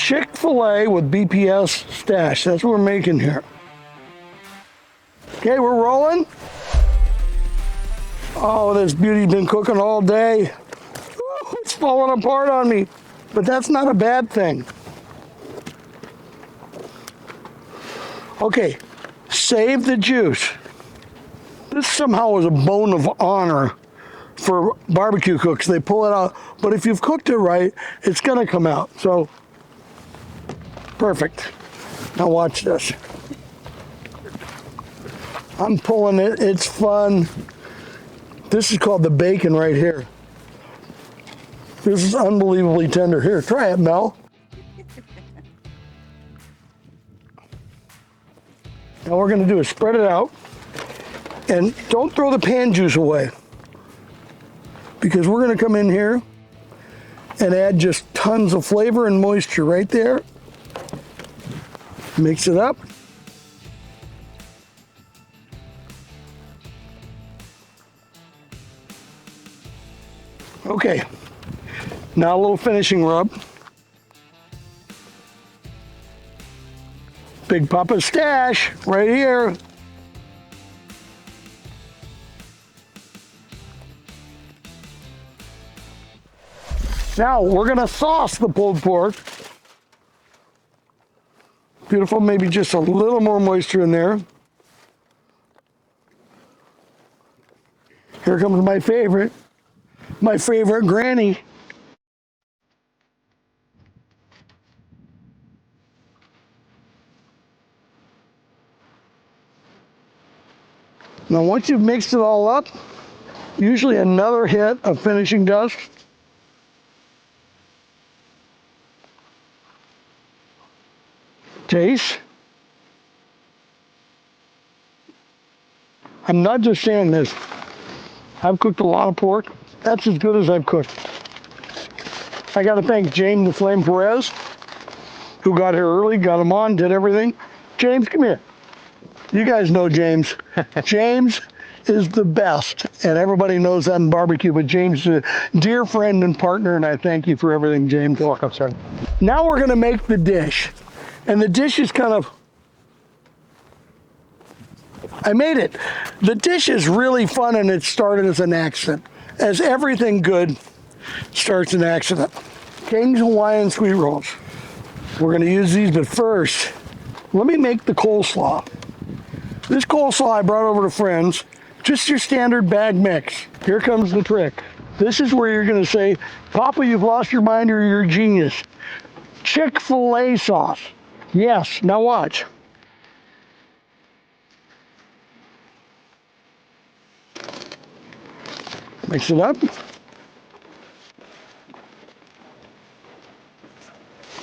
Chick-fil-A with BPS stash. That's what we're making here. Okay, we're rolling. Oh, this beauty's been cooking all day. Ooh, it's falling apart on me, but that's not a bad thing. Okay, save the juice. This somehow is a bone of honor for barbecue cooks. They pull it out, but if you've cooked it right, it's gonna come out. So, perfect. Now watch this. I'm pulling it, it's fun. This is called the bacon right here. This is unbelievably tender. Here, try it, Mel. Now what we're gonna do is spread it out, and don't throw the pan juice away, because we're gonna come in here and add just tons of flavor and moisture right there. Mix it up. Okay, now a little finishing rub. Big Papa's stash right here. Now we're gonna sauce the pulled pork. Beautiful, maybe just a little more moisture in there. Here comes my favorite granny. Now once you've mixed it all up, usually another hit of finishing dust. Taste. I'm not just saying this. I've cooked a lot of pork. That's as good as I've cooked. I got to thank James the Flame Perez, who got here early, got him on, did everything. James, come here. You guys know James. James is the best, and everybody knows that in barbecue, but James is a dear friend and partner, and I thank you for everything, James. You're welcome, sir. Now we're gonna make the dish. And the dish is kind of, I made it. The dish is really fun, and it started as an accident. As everything good starts an accident. King's Hawaiian sweet rolls. We're gonna use these, but first, let me make the coleslaw. This coleslaw I brought over to friends, just your standard bag mix. Here comes the trick. This is where you're gonna say, Papa, you've lost your mind or you're a genius. Chick-fil-A sauce. Yes, now watch. Mix it up.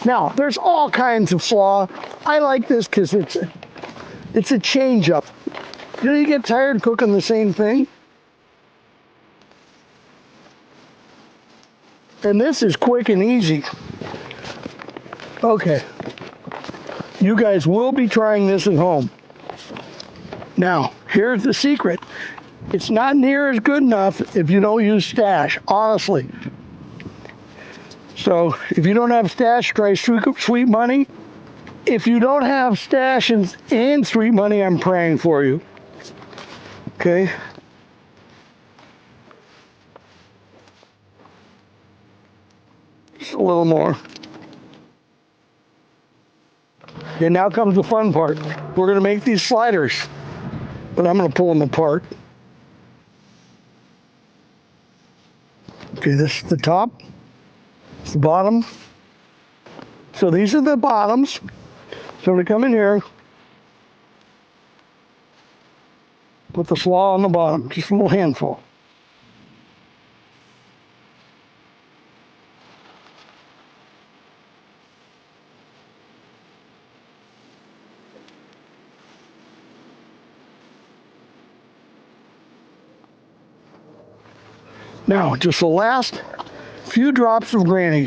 Now, there's all kinds of slaw. I like this because it's a change up. You know, you get tired cooking the same thing. And this is quick and easy. Okay. You guys will be trying this at home. Now, here's the secret. It's not near as good enough if you don't use stash, honestly. So, if you don't have stash, try Sweet Money. If you don't have stash and Sweet Money, I'm praying for you. Okay? Just a little more. And now comes the fun part. We're gonna make these sliders, but I'm gonna pull them apart. Okay, this is the top, it's the bottom. So these are the bottoms. So I'm gonna come in here, put the slaw on the bottom, just a little handful. Now, just the last few drops of granny.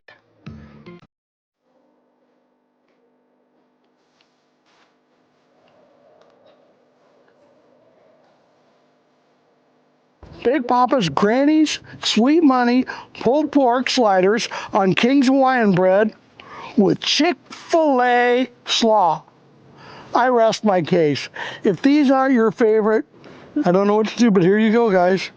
Big Papa's Granny's Sweet Money pulled pork sliders on King's Hawaiian bread with Chick-fil-A slaw. I rest my case. If these aren't your favorite, I don't know what to do, but here you go, guys.